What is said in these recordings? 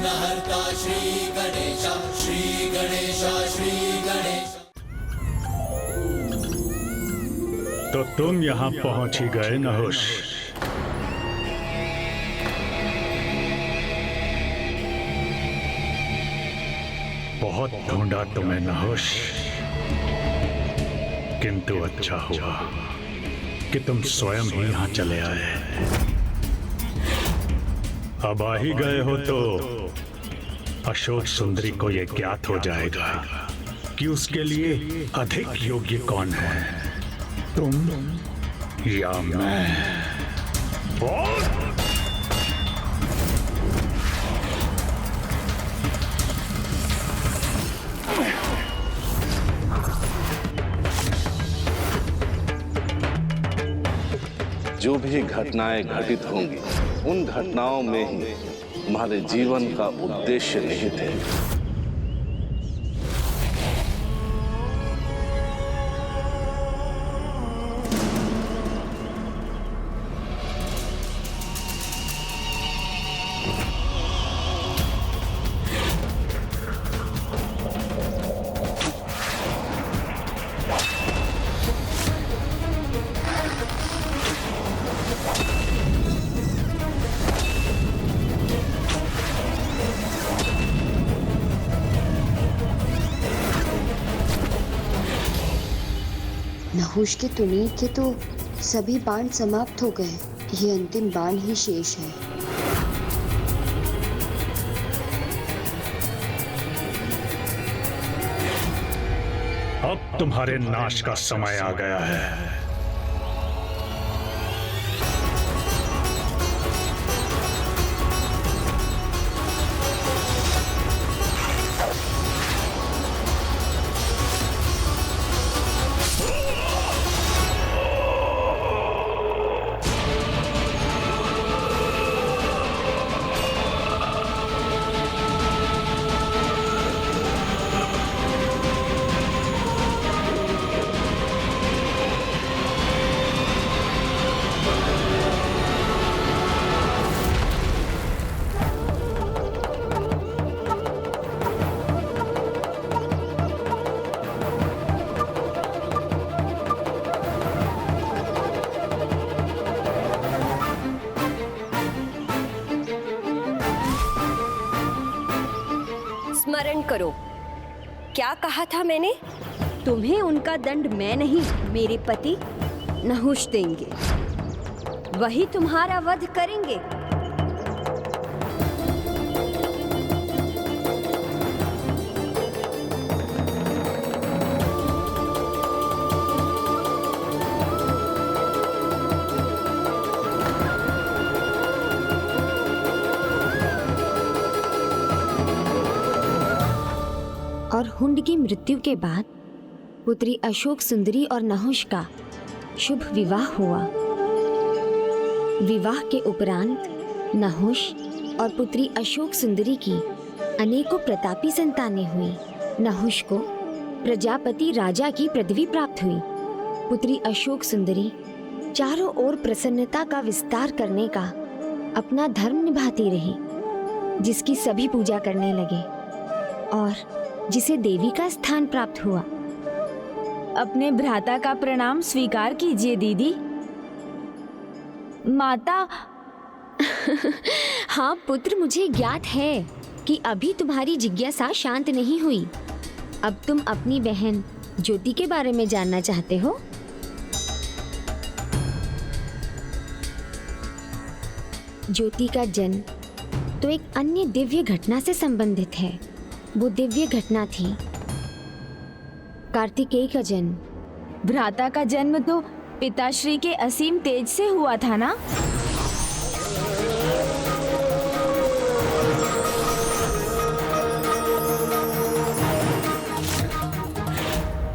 विघ्नहर्ता श्री गणेश, श्री गणेश, श्री गणेश। तो तुम यहाँ पहुंच ही गए नहुष। बहुत ढूंढा तुम्हें नहुष, किंतु अच्छा हुआ कि तुम स्वयं ही यहाँ चले आए। अब आ ही गए हो तो अशोक सुंदरी को यह ज्ञात हो जाएगा कि उसके लिए अधिक योग्य कौन है, तुम या मैं। जो भी घटनाएं घटित होंगी, उन घटनाओं में ही हमारे जीवन का उद्देश्य निहित है। नहुष के तुनीर के तो सभी बाण समाप्त हो गए, ये अंतिम बाण ही शेष है। अब तुम्हारे नाश का समय आ गया है। स्मरण करो, क्या कहा था मैंने? तुम्हें उनका दंड मैं नहीं, मेरे पति नहुष देंगे। वही तुम्हारा वध करेंगे। और हुंड की मृत्यु के बाद पुत्री अशोक सुंदरी और नहुष का शुभ विवाह हुआ। विवाह के उपरांत नहुष और पुत्री अशोक सुंदरी की अनेकों प्रतापी संतानें हुई। नहुष को प्रजापति राजा की पदवी प्राप्त हुई। पुत्री अशोक सुंदरी चारों ओर प्रसन्नता का विस्तार करने का अपना धर्म निभाती रही, जिसकी सभी पूजा करने लगे और जिसे देवी का स्थान प्राप्त हुआ। अपने भ्राता का प्रणाम स्वीकार कीजिए दीदी। माता। हाँ पुत्र, मुझे ज्ञात है कि अभी तुम्हारी जिज्ञासा शांत नहीं हुई। अब तुम अपनी बहन ज्योति के बारे में जानना चाहते हो। ज्योति का जन्म तो एक अन्य दिव्य घटना से संबंधित है। वो दिव्य घटना थी कार्तिकेय का जन्म। भ्राता का जन्म तो पिताश्री के असीम तेज से हुआ था ना?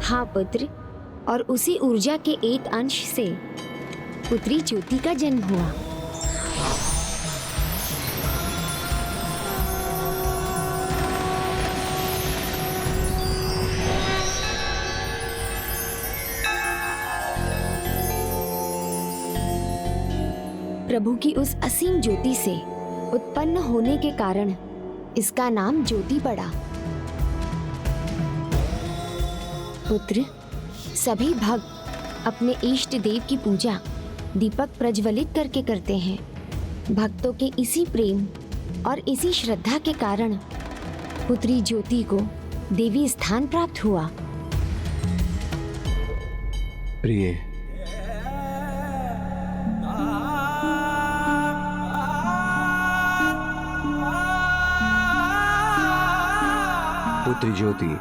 हाँ पुत्र, और उसी ऊर्जा के एक अंश से पुत्री ज्योति का जन्म हुआ। प्रभु की उस असीम ज्योति से उत्पन्न होने के कारण इसका नाम ज्योति पड़ा। पुत्र, सभी भक्त अपने इष्ट देव की पूजा दीपक प्रज्वलित करके करते हैं। भक्तों के इसी प्रेम और इसी श्रद्धा के कारण पुत्री ज्योति को देवी स्थान प्राप्त हुआ। प्रिय, पुत्री ज्योति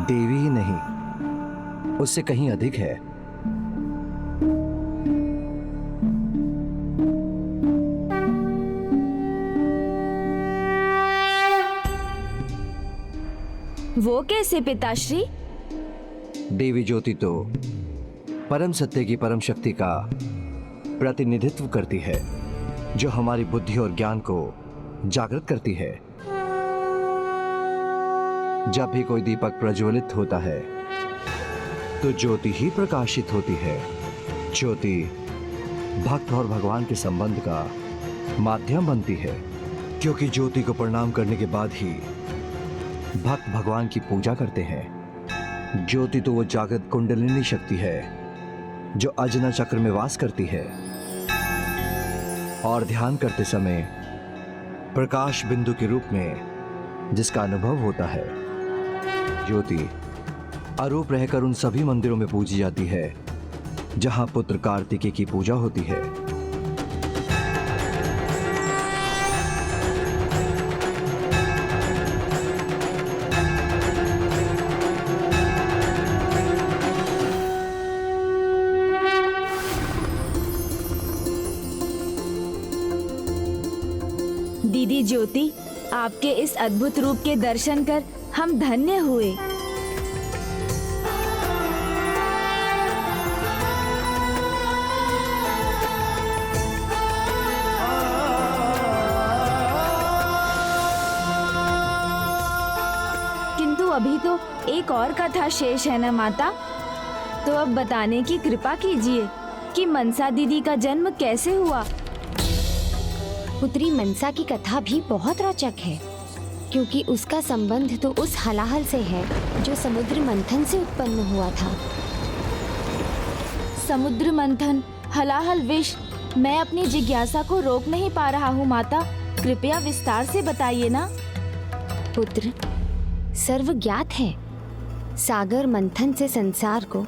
देवी ही नहीं, उससे कहीं अधिक है। वो कैसे पिताश्री? देवी ज्योति तो परम सत्य की परम शक्ति का प्रतिनिधित्व करती है, जो हमारी बुद्धि और ज्ञान को जागृत करती है। जब भी कोई दीपक प्रज्वलित होता है तो ज्योति ही प्रकाशित होती है। ज्योति भक्त और भगवान के संबंध का माध्यम बनती है, क्योंकि ज्योति को प्रणाम करने के बाद ही भक्त भगवान की पूजा करते हैं। ज्योति तो वो जागृत कुंडलिनी शक्ति है जो अजना चक्र में वास करती है और ध्यान करते समय प्रकाश बिंदु के रूप में जिसका अनुभव होता है। ज्योति अरूप रहकर उन सभी मंदिरों में पूजी जाती है जहां पुत्र कार्तिकेय की पूजा होती है। दीदी ज्योति, आपके इस अद्भुत रूप के दर्शन कर हम धन्य हुए। किंतु अभी तो एक और कथा शेष है ना माता? तो अब बताने की कृपा कीजिए कि मनसा दीदी का जन्म कैसे हुआ। पुत्री मनसा की कथा भी बहुत रोचक है, क्योंकि उसका संबंध तो उस हलाहल से है जो समुद्र मंथन से उत्पन्न हुआ था। समुद्र मंथन, हलाहल विष, मैं अपनी जिज्ञासा को रोक नहीं पा रहा हूँ माता, कृपया विस्तार से बताइए ना। पुत्र, सर्व ज्ञात है, सागर मंथन से संसार को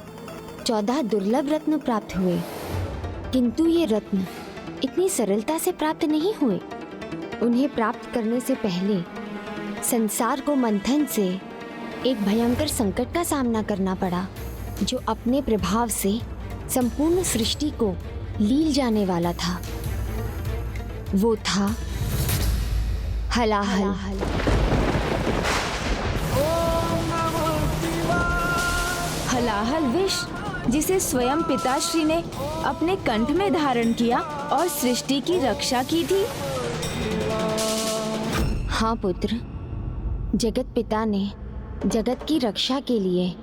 14 दुर्लभ रत्न प्राप्त हुए, किंतु ये रत्न इतनी सरलता से प्राप्त नहीं हुए। उन्हें प्राप्त करने से पहले संसार को मंथन से एक भयंकर संकट का सामना करना पड़ा, जो अपने प्रभाव से संपूर्ण सृष्टि को लील जाने वाला था। वो था हलाहल। हलाहल विष, जिसे स्वयं पिताश्री ने अपने कंठ में धारण किया और सृष्टि की रक्षा की थी। हाँ पुत्र, जगत पिता ने जगत की रक्षा के लिए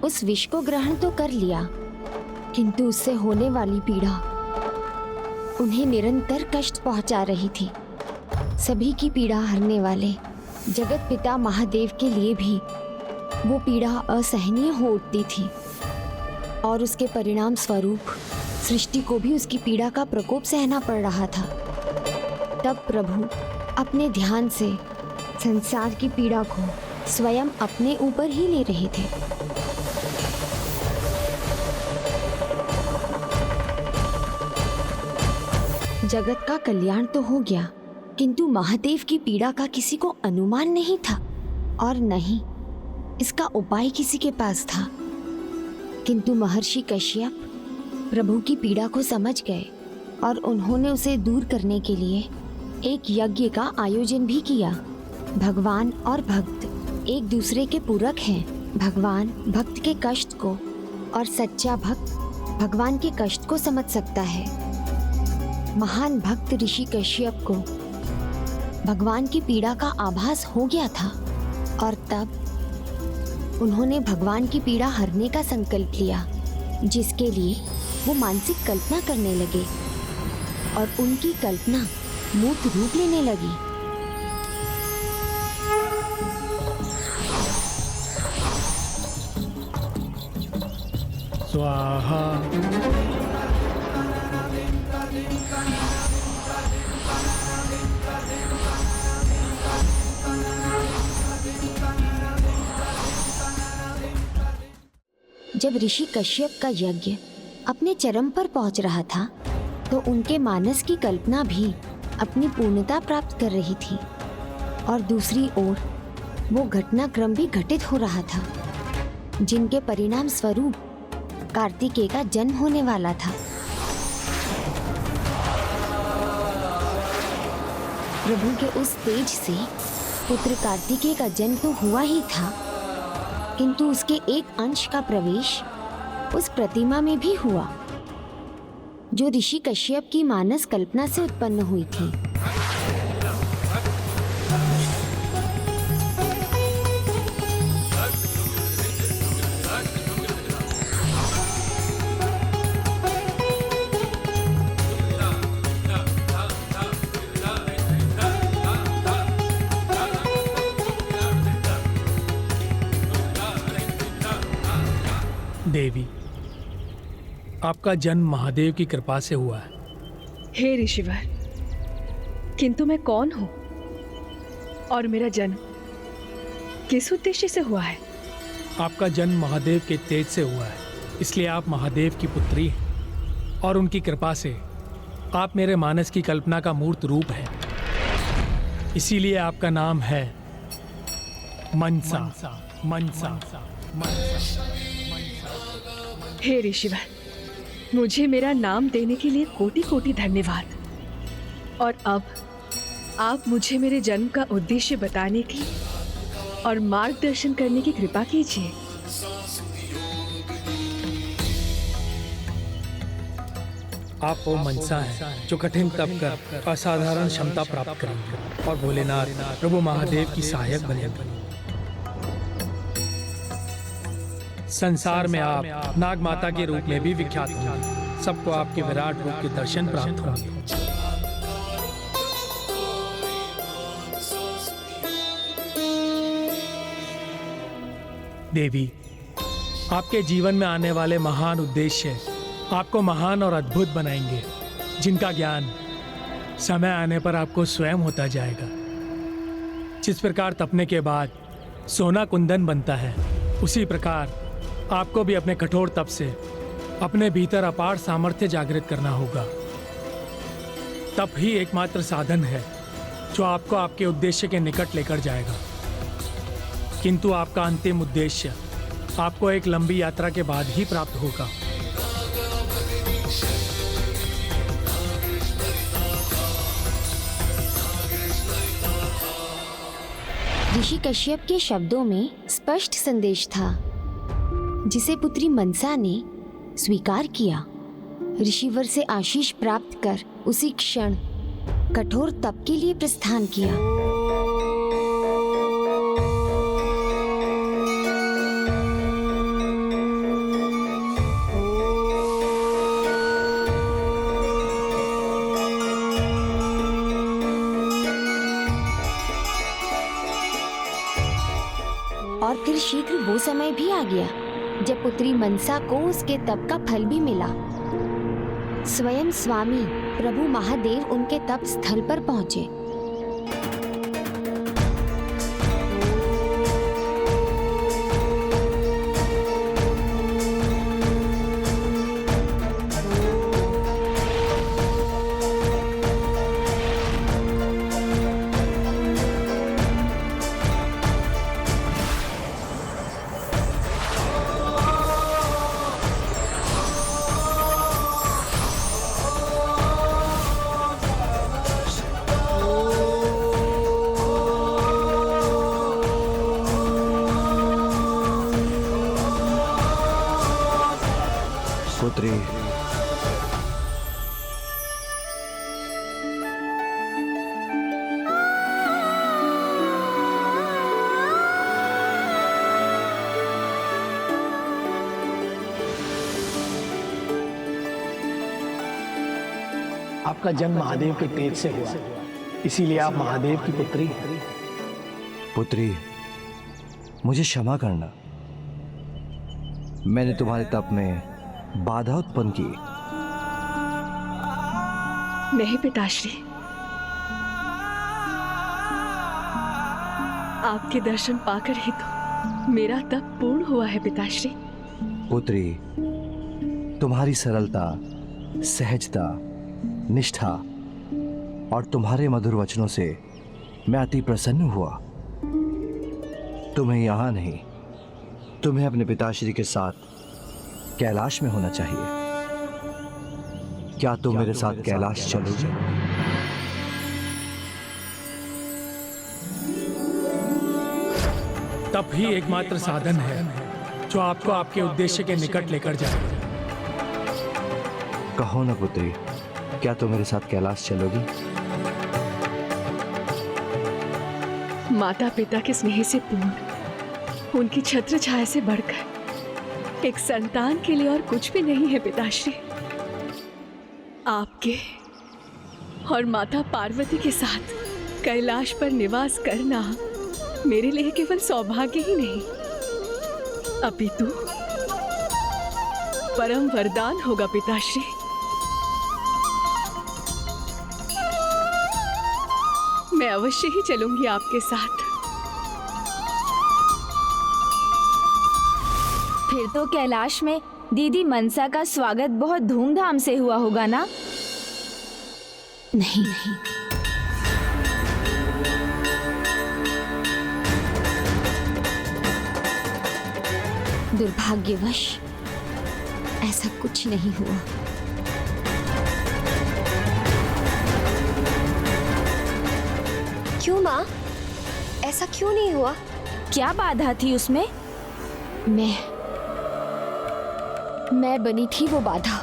उस विष को ग्रहण तो कर लिया, किंतु उससे होने वाली पीड़ा उन्हें निरंतर कष्ट पहुंचा रही थी। सभी की पीड़ा हरने वाले जगत पिता महादेव के लिए भी वो पीड़ा असहनीय हो उठती थी, और उसके परिणाम स्वरूप सृष्टि को भी उसकी पीड़ा का प्रकोप सहना पड़ रहा था। तब प्रभु अपने ध्यान से संसार की पीड़ा को स्वयं अपने ऊपर ही ले रहे थे। जगत का कल्याण तो हो गया, किंतु महादेव की पीड़ा का किसी को अनुमान नहीं था, और नहीं इसका उपाय किसी के पास था। किंतु महर्षि कश्यप प्रभु की पीड़ा को समझ गए, और उन्होंने उसे दूर करने के लिए एक यज्ञ का आयोजन भी किया। भगवान और भक्त एक दूसरे के पूरक हैं। भगवान भक्त के कष्ट को, और सच्चा भक्त भगवान के कष्ट को समझ सकता है। महान भक्त ऋषि कश्यप को भगवान की पीड़ा का आभास हो गया था, और तब उन्होंने भगवान की पीड़ा हरने का संकल्प लिया, जिसके लिए वो मानसिक कल्पना करने लगे, और उनकी कल्पना मूर्त रूप लेने लगी। स्वाहा। जब ऋषि कश्यप का यज्ञ अपने चरम पर पहुंच रहा था तो उनके मानस की कल्पना भी अपनी पूर्णता प्राप्त कर रही थी और दूसरी ओर वो घटनाक्रम भी घटित हो रहा था जिनके परिणाम स्वरूप कार्तिकेय का जन्म होने वाला था। प्रभु के उस तेज से पुत्र कार्तिकेय का जन्म तो हुआ ही था, किंतु उसके एक अंश का प्रवेश उस प्रतिमा में भी हुआ जो ऋषि कश्यप की मानस कल्पना से उत्पन्न हुई थी। देवी, आपका जन्म महादेव की कृपा से हुआ है। हे ऋषिवर, किंतु मैं कौन हूँ और मेरा जन्म किस उद्देश्य से हुआ है? आपका जन्म महादेव के तेज से हुआ है, इसलिए आप महादेव की पुत्री हैं और उनकी कृपा से आप मेरे मानस की कल्पना का मूर्त रूप है। इसीलिए आपका नाम है मनसा। मनसा। हे ऋषिवर, मुझे मेरा नाम देने के लिए कोटि कोटि धन्यवाद। और अब आप मुझे मेरे जन्म का उद्देश्य बताने की और मार्गदर्शन करने की कृपा कीजिए। आप वो मनसा हैं जो कठिन तप कर असाधारण क्षमता प्राप्त करेंगे और भोलेनाथ प्रभु महादेव की सहायक बनेंगे। संसार में आप नाग माता के रूप में भी विख्यात होंगे। सबको आपके विराट रूप के दर्शन प्राप्त होंगे। देवी, आपके जीवन में आने वाले महान उद्देश्य आपको महान और अद्भुत बनाएंगे, जिनका ज्ञान समय आने पर आपको स्वयं होता जाएगा। जिस प्रकार तपने के बाद सोना कुंदन बनता है, उसी प्रकार आपको भी अपने कठोर तप से अपने भीतर अपार सामर्थ्य जागृत करना होगा। तप ही एकमात्र साधन है जो आपको आपके उद्देश्य के निकट लेकर जाएगा। किंतु आपका अंतिम उद्देश्य आपको एक लंबी यात्रा के बाद ही प्राप्त होगा। ऋषि कश्यप के शब्दों में स्पष्ट संदेश था जिसे पुत्री मनसा ने स्वीकार किया। ऋषिवर से आशीष प्राप्त कर उसी क्षण कठोर तप के लिए प्रस्थान किया। और फिर शीघ्र वो समय भी आ गया जब पुत्री मनसा को उसके तप का फल भी मिला। स्वयं स्वामी प्रभु महादेव उनके तप स्थल पर पहुंचे। पुत्री, आपका जन्म महादेव के तेज से हुआ, इसीलिए आप महादेव की पुत्री हैं। पुत्री, मुझे क्षमा करना। मैंने तुम्हारे तप में बाधा उत्पन्न की। नहीं पिताश्री, आपके दर्शन पाकर ही तो मेरा तप पूर्ण हुआ है पिताश्री। पुत्री, तुम्हारी सरलता, सहजता, निष्ठा और तुम्हारे मधुर वचनों से मैं अति प्रसन्न हुआ। तुम्हें यहां नहीं, तुम्हें अपने पिताश्री के साथ कैलाश में होना चाहिए। क्या तुम मेरे साथ कैलाश चलोगे? तप ही एकमात्र साधन है जो आपको आपके उद्देश्य के निकट लेकर जाएगा। कहो ना पुत्री, क्या तुम मेरे साथ कैलाश चलोगी? माता पिता के स्नेह से पूर्ण, उनकी छत्र छाया से बढ़कर एक संतान के लिए और कुछ भी नहीं है पिताश्री। आपके और माता पार्वती के साथ कैलाश पर निवास करना मेरे लिए केवल सौभाग्य ही नहीं, अपितु परम वरदान होगा पिताश्री। मैं अवश्य ही चलूंगी आपके साथ। फिर तो कैलाश में दीदी मनसा का स्वागत बहुत धूमधाम से हुआ होगा ना? नहीं, दुर्भाग्यवश ऐसा कुछ नहीं हुआ। क्यों माँ? ऐसा क्यों नहीं हुआ? क्या बाधा थी उसमें? मैं बनी थी वो बाधा।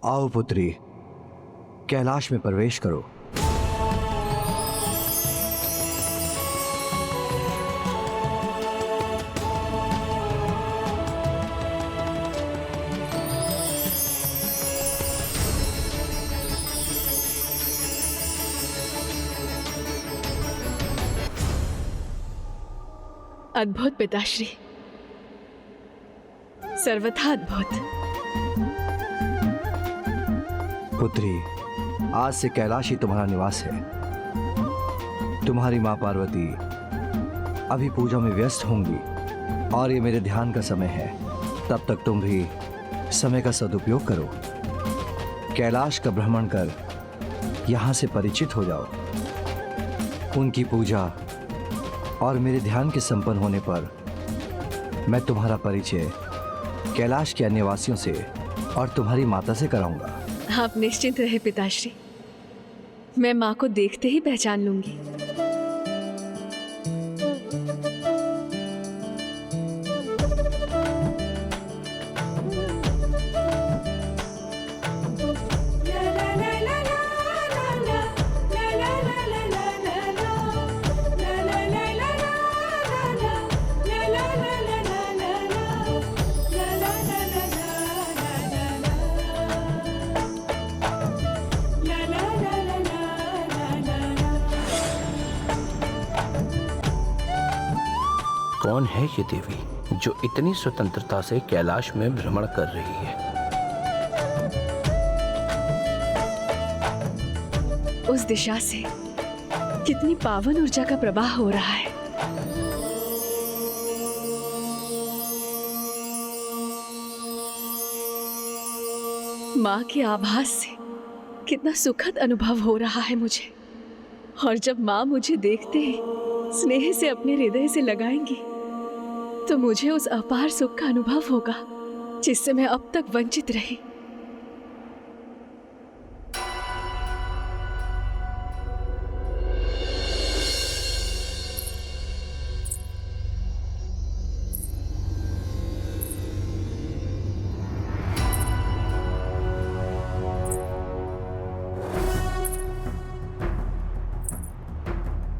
आओ पुत्री, कैलाश में प्रवेश करो। अद्भुत पिताश्री, सर्वथा अद्भुत। पुत्री, आज से कैलाश ही तुम्हारा निवास है। तुम्हारी मां पार्वती अभी पूजा में व्यस्त होंगी और ये मेरे ध्यान का समय है। तब तक तुम भी समय का सदुपयोग करो। कैलाश का भ्रमण कर यहां से परिचित हो जाओ। उनकी पूजा और मेरे ध्यान के संपन्न होने पर मैं तुम्हारा परिचय कैलाश के अन्य वासियों से और तुम्हारी माता से कराऊंगा। आप निश्चिंत रहे पिताश्री, मैं माँ को देखते ही पहचान लूंगी। कौन है ये देवी जो इतनी स्वतंत्रता से कैलाश में भ्रमण कर रही है? उस दिशा से कितनी पावन ऊर्जा का प्रवाह हो रहा है। माँ के आभास से कितना सुखद अनुभव हो रहा है मुझे। और जब माँ मुझे देखते ही स्नेह से अपने हृदय से लगाएंगी तो मुझे उस अपार सुख का अनुभव होगा जिससे मैं अब तक वंचित रही।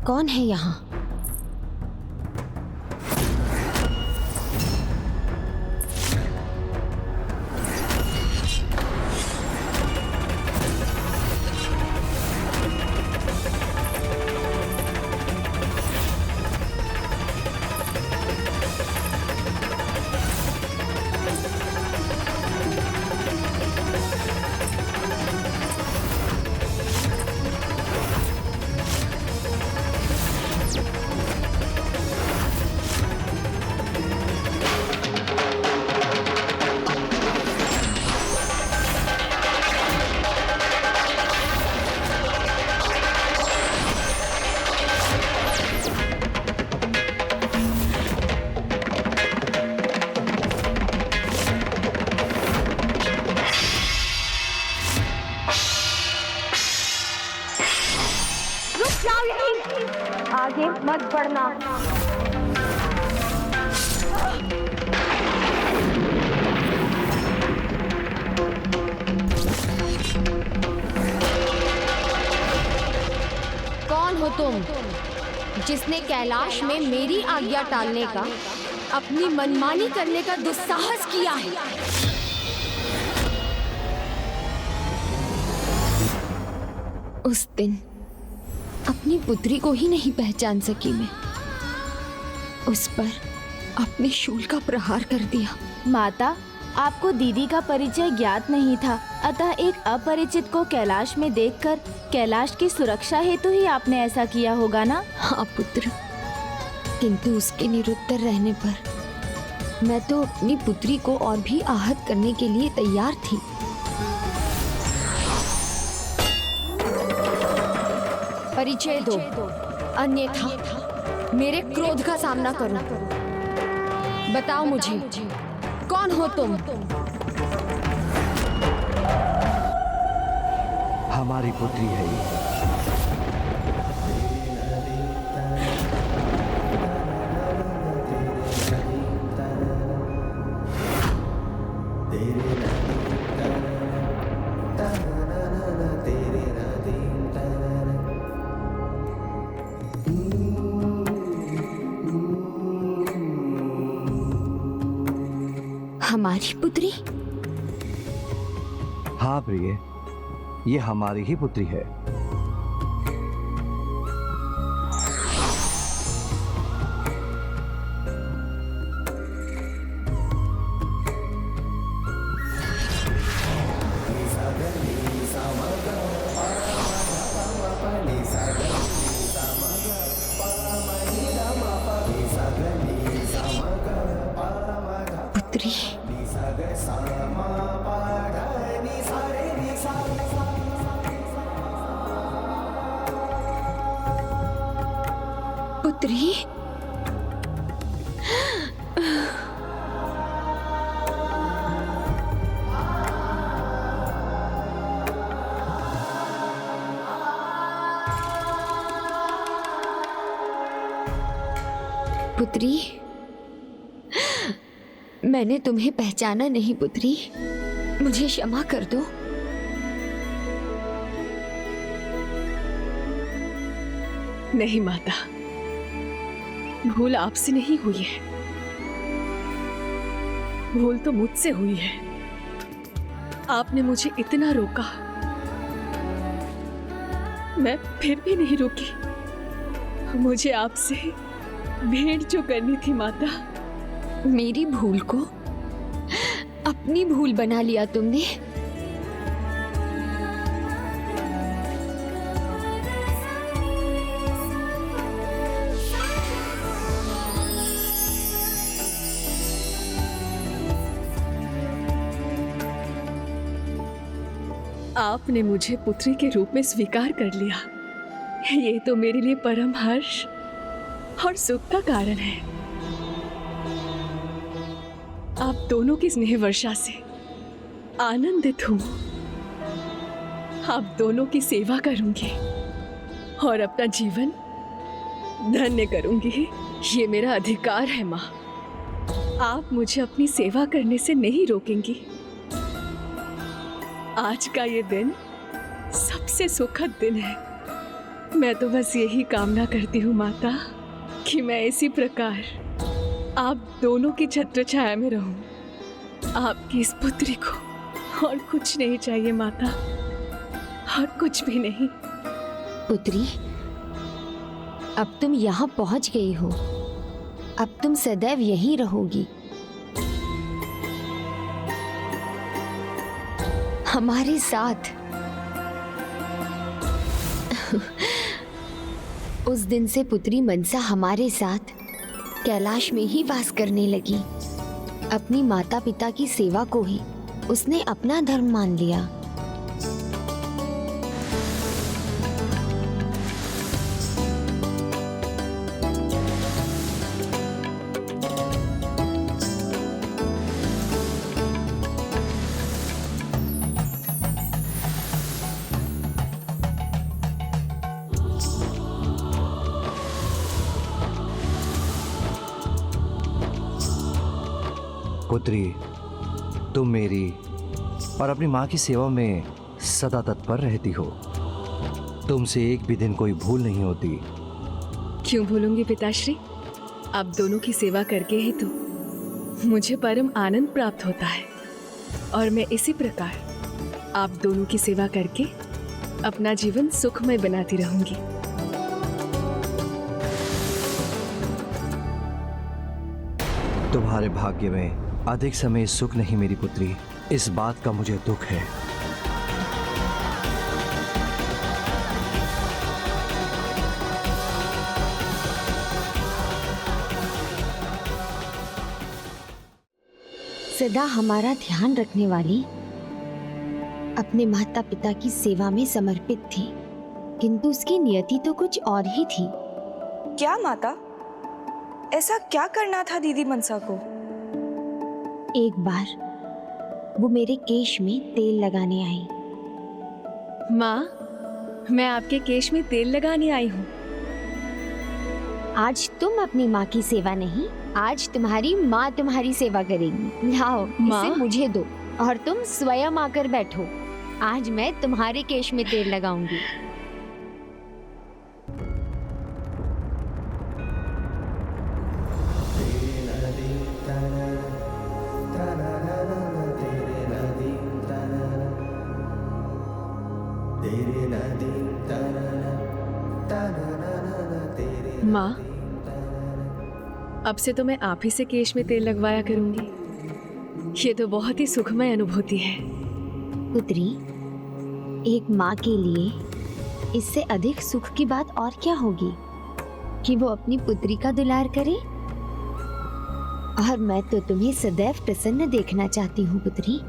कौन है यहाँ? आगे मत बढ़ना। कौन हो तुम जिसने कैलाश में मेरी आज्ञा टालने का, अपनी मनमानी करने का दुस्साहस किया है? उस दिन अपनी पुत्री को ही नहीं पहचान सकी मैं, उस पर अपने शूल का प्रहार कर दिया। माता, आपको दीदी का परिचय ज्ञात नहीं था, अतः एक अपरिचित को कैलाश में देखकर कैलाश की सुरक्षा हेतु ही आपने ऐसा किया होगा ना? हाँ पुत्र, किंतु उसके निरुत्तर रहने पर मैं तो अपनी पुत्री को और भी आहत करने के लिए तैयार थी। परिचय दो, अन्यथा मेरे क्रोध का सामना करो। बताओ मुझे, कौन हो तुम? हमारी पुत्री है ये। हमारी पुत्री? हाँ प्रिय, ये हमारी ही पुत्री है। पुत्री, पुत्री, पुत्री, मैंने तुम्हें पहचाना नहीं पुत्री, मुझे क्षमा कर दो। नहीं माता, भूल आपसे नहीं हुई है, भूल तो मुझसे हुई है। आपने मुझे इतना रोका, मैं फिर भी नहीं रुकी। मुझे आपसे भेंट जो करनी थी माता। मेरी भूल को अपनी भूल बना लिया तुमने। आपने मुझे पुत्री के रूप में स्वीकार कर लिया, ये तो मेरे लिए परम हर्ष और सुख का कारण है। आप दोनों की स्नेह वर्षा से आनंदित हूं। आप दोनों की सेवा करूंगी और अपना जीवन धन्य करूंगी। ये मेरा अधिकार है माँ। आप मुझे अपनी सेवा करने से नहीं रोकेंगी। आज का ये दिन सबसे सुखद दिन है। मैं तो बस यही कामना करती हूँ माता कि मैं इसी प्रकार आप दोनों की छत्र छाया में रहूं। आपकी इस पुत्री को और कुछ नहीं चाहिए माता, और कुछ भी नहीं। पुत्री, अब तुम यहाँ पहुँच गई हो, अब तुम सदैव यहीं रहोगी। हमारे साथ। उस दिन से पुत्री मनसा हमारे साथ कैलाश में ही वास करने लगी। अपनी माता पिता की सेवा को ही उसने अपना धर्म मान लिया। पुत्री, तुम मेरी और अपनी माँ की सेवा में सदा तत्पर रहती हो। तुमसे एक भी दिन कोई भूल नहीं होती। क्यों भूलूंगी पिताश्री? आप दोनों की सेवा करके ही तो मुझे परम आनंद प्राप्त होता है, और मैं इसी प्रकार आप दोनों की सेवा करके अपना जीवन सुखमय बनाती रहूंगी। तुम्हारे भाग्य में अधिक समय सुख नहीं मेरी पुत्री, इस बात का मुझे दुख है। सदा हमारा ध्यान रखने वाली अपने माता पिता की सेवा में समर्पित थी, किंतु उसकी नियति तो कुछ और ही थी। क्या माता? ऐसा क्या करना था दीदी मनसा को? एक बार वो मेरे केश में तेल लगाने आई। माँ, मैं आपके केश में तेल लगाने आई हूँ। आज तुम अपनी माँ की सेवा नहीं, आज तुम्हारी माँ तुम्हारी सेवा करेगी। लाओ, इसे मुझे दो और तुम स्वयं आकर बैठो। आज मैं तुम्हारे केश में तेल लगाऊंगी। माँ, अब से तो मैं आप ही से केश में तेल लगवाया करूंगी। ये तो बहुत ही सुखमय अनुभूति है। पुत्री, एक माँ के लिए इससे अधिक सुख की बात और क्या होगी कि वो अपनी पुत्री का दुलार करे। और मैं तो तुम्हें सदैव प्रसन्न देखना चाहती हूँ पुत्री।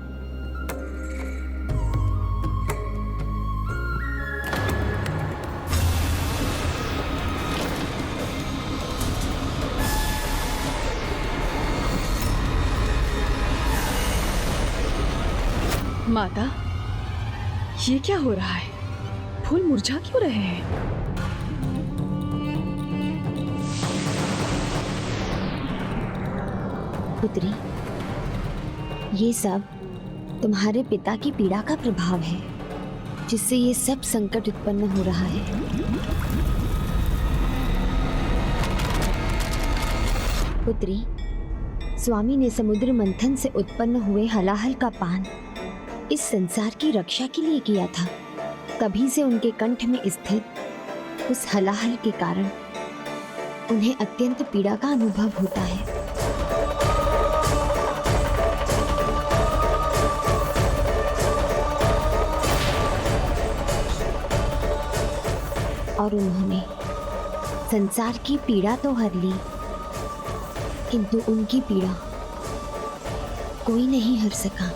माता, ये क्या हो रहा है? फूल मुरझा क्यों रहे हैं? पुत्री, ये सब तुम्हारे पिता की पीड़ा का प्रभाव है, जिससे ये सब संकट उत्पन्न हो रहा है। पुत्री, स्वामी ने समुद्र मंथन से उत्पन्न हुए हलाहल का पान इस संसार की रक्षा के लिए किया था। तभी से उनके कंठ में स्थित उस हलाहल के कारण उन्हें अत्यंत पीड़ा का अनुभव होता है। और उन्होंने संसार की पीड़ा तो हर ली, किंतु उनकी पीड़ा कोई नहीं हर सका।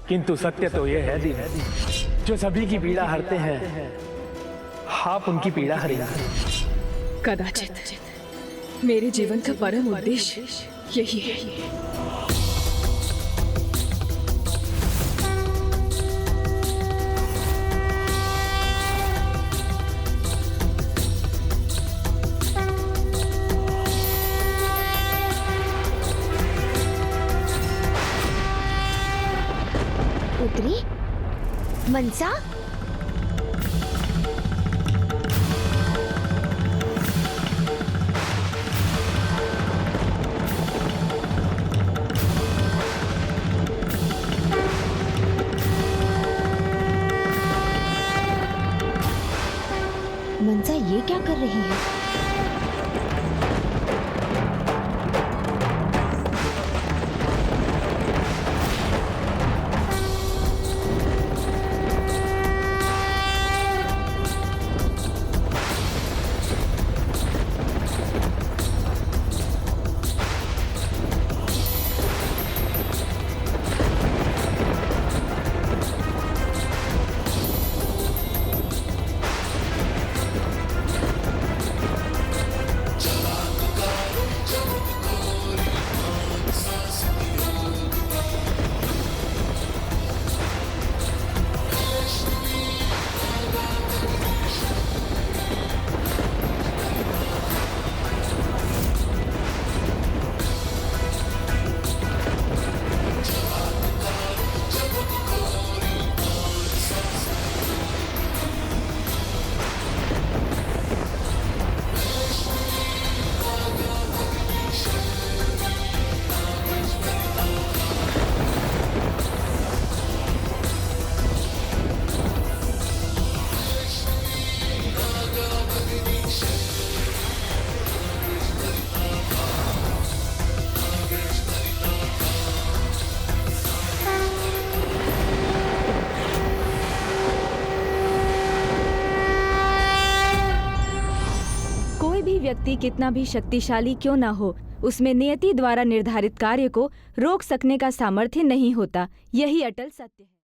किंतु सत्य तो ये है दीदी, जो सभी की पीड़ा हरते हैं, आप उनकी पीड़ा हरेंगे। कदाचित मेरे जीवन का परम उद्देश्य यही है। पुत्री, मनसा, रही है। व्यक्ति कितना भी शक्तिशाली क्यों ना हो, उसमें नियति द्वारा निर्धारित कार्य को रोक सकने का सामर्थ्य नहीं होता। यही अटल सत्य है।